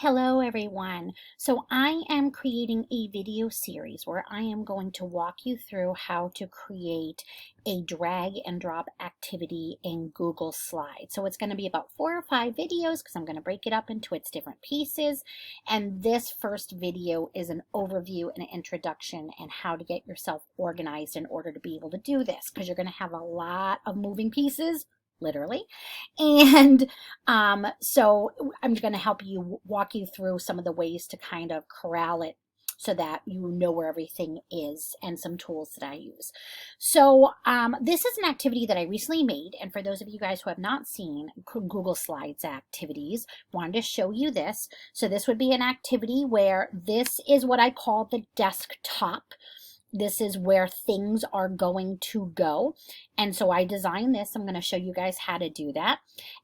Hello everyone. So I am creating a video series where I am going to walk you through how to create a drag and drop activity in Google Slides. So it's going to be about 4 or 5 videos because I'm going to break it up into its different pieces. And this first video is an overview and an introduction and how to get yourself organized in order to be able to do this, because you're going to have a lot of moving pieces, literally. And so I'm going to help you walk you through some of the ways to kind of corral it so that you know where everything is and some tools that I use. So this is an activity that I recently made, and for those of you guys who have not seen Google Slides activities, wanted to show you this. So this would be an activity where this is what I call the desktop. This is where things are going to go. And so I designed this. I'm going to show you guys how to do that.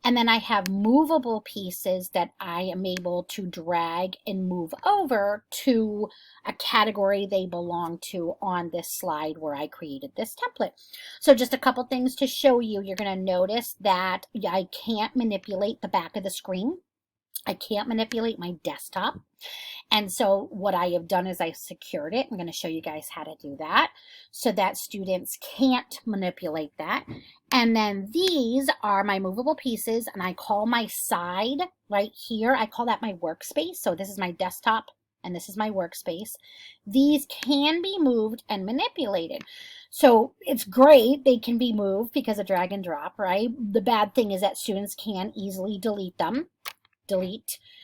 And then I have movable pieces that I am able to drag and move over to a category they belong to on this slide where I created this template. So just a couple things to show you. You're going to notice that I can't manipulate the back of the screen. I can't manipulate my desktop. And so what I have done is I secured it. I'm going to show you guys how to do that so that students can't manipulate that. And then these are my movable pieces, and I call my side right here, I call that my workspace. So this is my desktop and this is my workspace. These can be moved and manipulated. So it's great. They can be moved because of drag and drop, right? The bad thing is that students can easily delete them.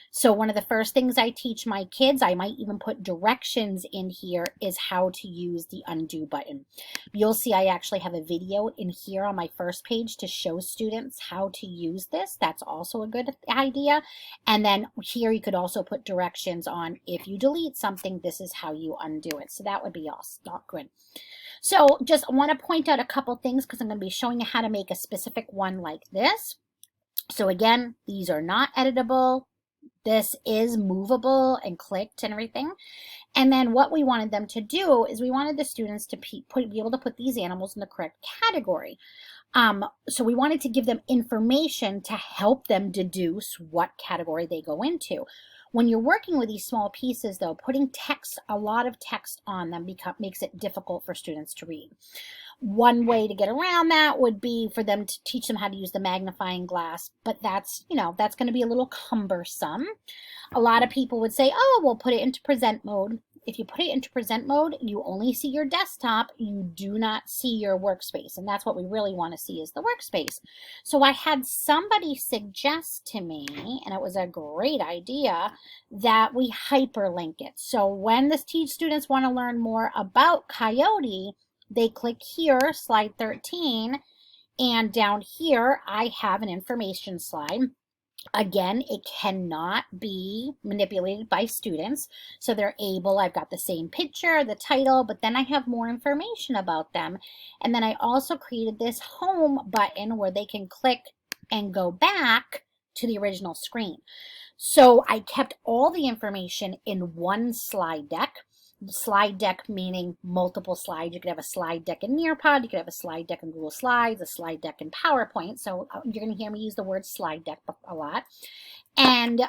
So one of the first things I teach my kids, I might even put directions in here, is how to use the undo button. You'll see I actually have a video in here on my first page to show students how to use this. That's also a good idea. And then here you could also put directions on if you delete something, this is how you undo it. So that would be also not good. So just want to point out a couple things because I'm going to be showing you how to make a specific one like this. So again, these are not editable. This is movable and clicked and everything. And then what we wanted them to do is we wanted the students to be able to put these animals in the correct category. So we wanted to give them information to help them deduce what category they go into. When you're working with these small pieces, though, putting text, a lot of text on them makes it difficult for students to read. One way to get around that would be for them to teach them how to use the magnifying glass, but that's going to be a little cumbersome. A lot of people would say, oh, we'll put it into present mode. If you put it into present mode, you only see your desktop, you do not see your workspace, and that's what we really want to see is the workspace. So I had somebody suggest to me, and it was a great idea, that we hyperlink it. So when the students want to learn more about Coyote, they click here, slide 13, and down here I have an information slide. Again, it cannot be manipulated by students, so they're able, I've got the same picture, the title, but then I have more information about them. And then I also created this home button where they can click and go back to the original screen. So I kept all the information in one slide deck. Slide deck meaning multiple slides. You could have a slide deck in Nearpod, you could have a slide deck in Google Slides, a slide deck in PowerPoint. So you're going to hear me use the word slide deck a lot. And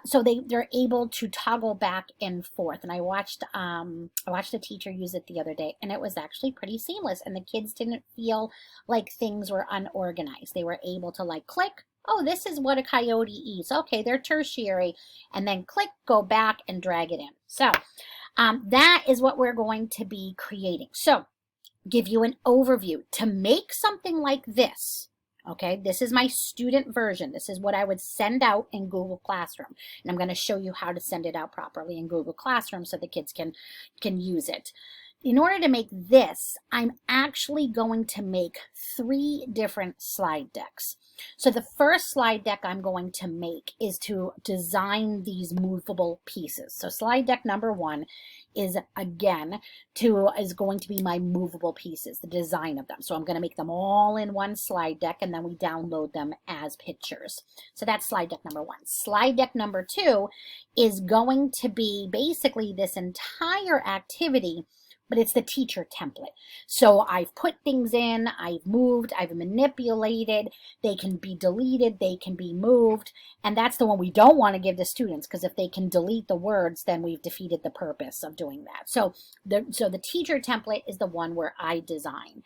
so they're able to toggle back and forth. And I watched a teacher use it the other day, and it was actually pretty seamless. And the kids didn't feel like things were unorganized. They were able to like click. Oh, this is what a coyote eats. Okay, they're tertiary. And then click, go back, and drag it in. So that is what we're going to be creating. So give you an overview. To make something like this, okay, this is my student version. This is what I would send out in Google Classroom. And I'm going to show you how to send it out properly in Google Classroom so the kids can use it. In order to make this, I'm actually going to make 3 different slide decks. So the first slide deck I'm going to make is to design these movable pieces. So slide deck number 1 is again is going to be my movable pieces, the design of them. So I'm going to make them all in one slide deck, and then we download them as pictures. So that's slide deck number 1. Slide deck number 2 is going to be basically this entire activity, but it's the teacher template. So I've put things in, I've moved, I've manipulated, they can be deleted, they can be moved, and that's the one we don't want to give to students, because if they can delete the words, then we've defeated the purpose of doing that. So the teacher template is the one where I design.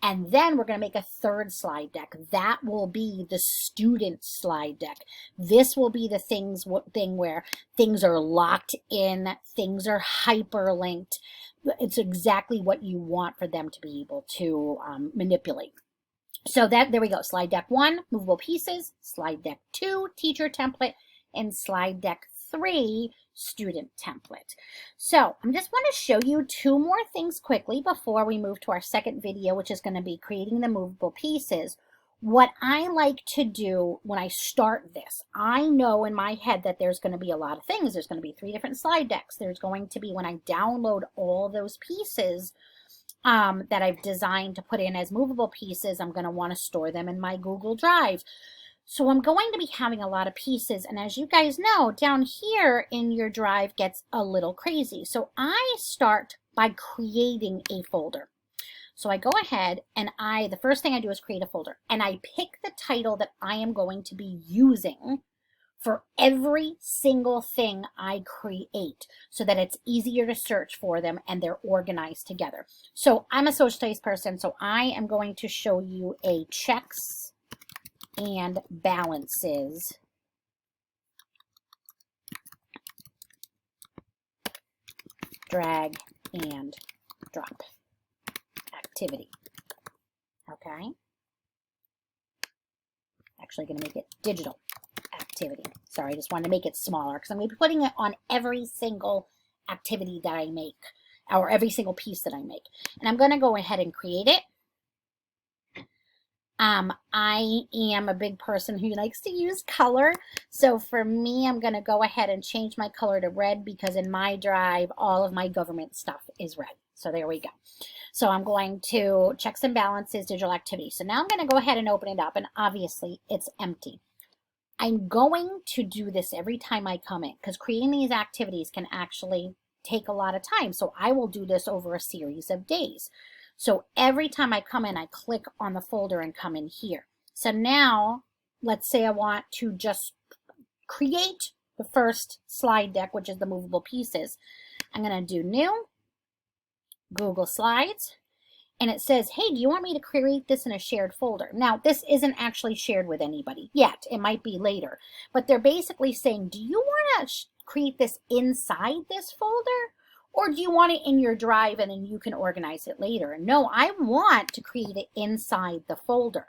And then we're going to make a third slide deck. That will be the student slide deck. This will be the thing where things are locked in, things are hyperlinked. It's exactly what you want for them to be able to manipulate. So there we go. Slide deck 1, movable pieces. Slide deck 2, teacher template. And slide deck 3, student template. So I'm just want to show you 2 more things quickly before we move to our second video, which is going to be creating the movable pieces. What I like to do when I start this, I know in my head that there's going to be a lot of things. There's going to be 3 different slide decks. There's going to be, when I download all those pieces that I've designed to put in as movable pieces, I'm going to want to store them in my Google Drive. So I'm going to be having a lot of pieces, and as you guys know, down here in your drive gets a little crazy. So I start by creating a folder. So I go ahead and the first thing I do is create a folder, and I pick the title that I am going to be using for every single thing I create, so that it's easier to search for them and they're organized together. So I'm a social studies person, so I am going to show you a checks and balances drag and drop activity. Okay, actually going to make it digital activity. Sorry, I just wanted to make it smaller because I'm going to be putting it on every single activity that I make, or every single piece that I make. And I'm going to go ahead and create it. I am a big person who likes to use color. So for me, I'm going to go ahead and change my color to red, because in my drive, all of my government stuff is red. So there we go. So I'm going to checks and balances, digital activity. So now I'm going to go ahead and open it up, and obviously it's empty. I'm going to do this every time I come in, because creating these activities can actually take a lot of time. So I will do this over a series of days. So every time I come in, I click on the folder and come in here. So now, let's say I want to just create the first slide deck, which is the movable pieces. I'm going to do New, Google Slides, and it says, hey, do you want me to create this in a shared folder? Now, this isn't actually shared with anybody yet. It might be later. But they're basically saying, do you want to create this inside this folder? Or do you want it in your drive and then you can organize it later? And no, I want to create it inside the folder.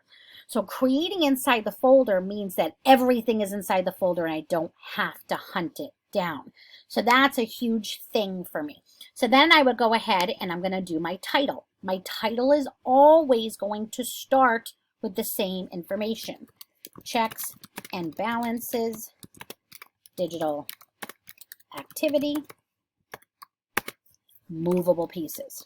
So creating inside the folder means that everything is inside the folder and I don't have to hunt it down. So that's a huge thing for me. So then I would go ahead and I'm going to do my title. My title is always going to start with the same information. Checks and balances, digital activity, movable pieces.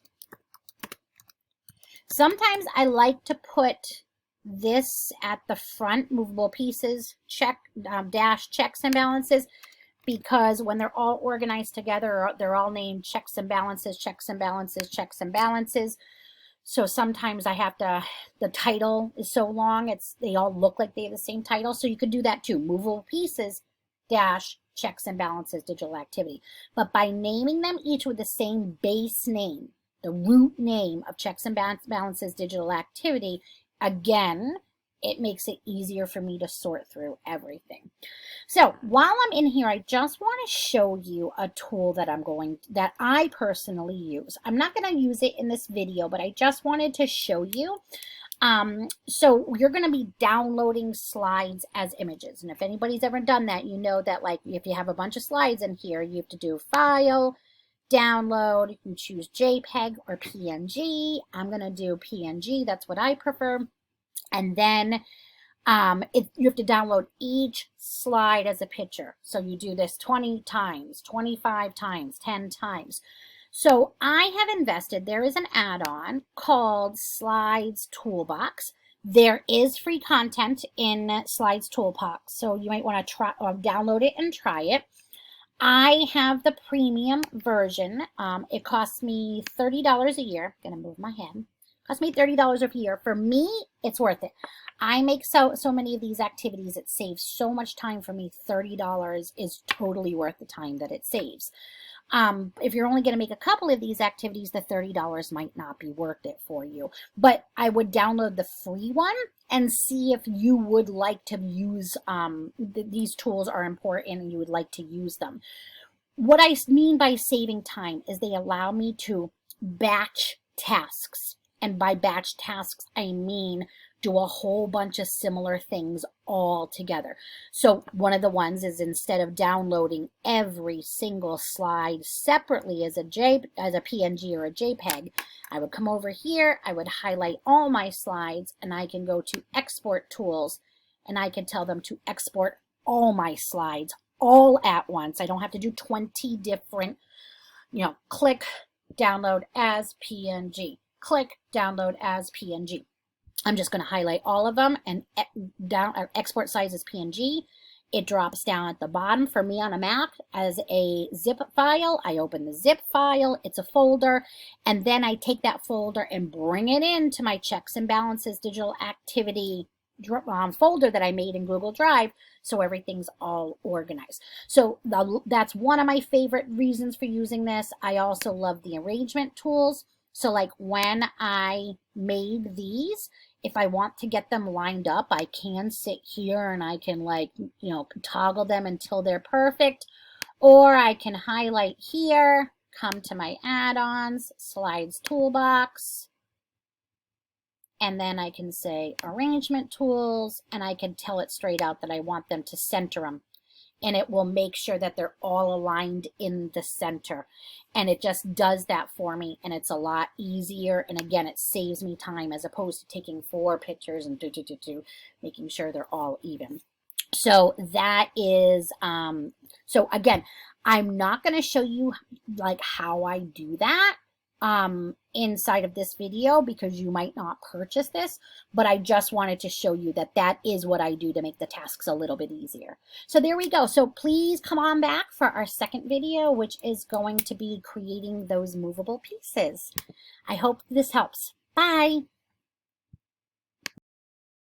Sometimes I like to put this at the front, movable pieces, dash checks and balances, because when they're all organized together, they're all named checks and balances, checks and balances, checks and balances. So sometimes I have to, the title is so long, they all look like they have the same title. So you could do that too, movable pieces, dash checks and balances, digital activity. But by naming them each with the same base name, the root name of checks and balances, digital activity, again, it makes it easier for me to sort through everything. So while I'm in here, I just want to show you a tool that that I personally use. I'm not going to use it in this video, but I just wanted to show you. So you're going to be downloading slides as images. And if anybody's ever done that, you know that, like, if you have a bunch of slides in here, you have to do File, Download, you choose JPEG or PNG. I'm going to do PNG. That's what I prefer. And then you have to download each slide as a picture. So you do this 20 times, 25 times, 10 times. So I have invested, there is an add-on called Slides Toolbox. There is free content in Slides Toolbox, so you might want to try or download it and try it. I have the premium version. It costs me $30 a year. I'm gonna move my head. It costs me $30 a year. For me, it's worth it. I make so many of these activities. It saves so much time for me. $30 is totally worth the time that it saves. If you're only going to make a couple of these activities, the $30 might not be worth it for you. But I would download the free one and see if you would like to use, these tools are important and you would like to use them. What I mean by saving time is they allow me to batch tasks. And by batch tasks, I mean do a whole bunch of similar things all together. So one of the ones is instead of downloading every single slide separately as a PNG or a JPEG, I would come over here, I would highlight all my slides, and I can go to Export Tools, and I can tell them to export all my slides all at once. I don't have to do 20 different, click, download as PNG. Click, download as PNG. I'm just going to highlight all of them and export size as PNG. It drops down at the bottom for me on a Mac as a zip file. I open the zip file. It's a folder. And then I take that folder and bring it into my checks and balances digital activity folder that I made in Google Drive, so everything's all organized. So that's one of my favorite reasons for using this. I also love the arrangement tools. So like when I made these, if I want to get them lined up, I can sit here and I can toggle them until they're perfect. Or I can highlight here, come to my add-ons, slides toolbox, and then I can say arrangement tools, and I can tell it straight out that I want them to center them. And it will make sure that they're all aligned in the center. And it just does that for me, and it's a lot easier. And again, it saves me time as opposed to taking 4 pictures and making sure they're all even. So that is, so again, I'm not going to show you like how I do that inside of this video because you might not purchase this, but I just wanted to show you that that is what I do to make the tasks a little bit easier. So there we go. So please come on back for our second video, which is going to be creating those movable pieces. I hope this helps. Bye.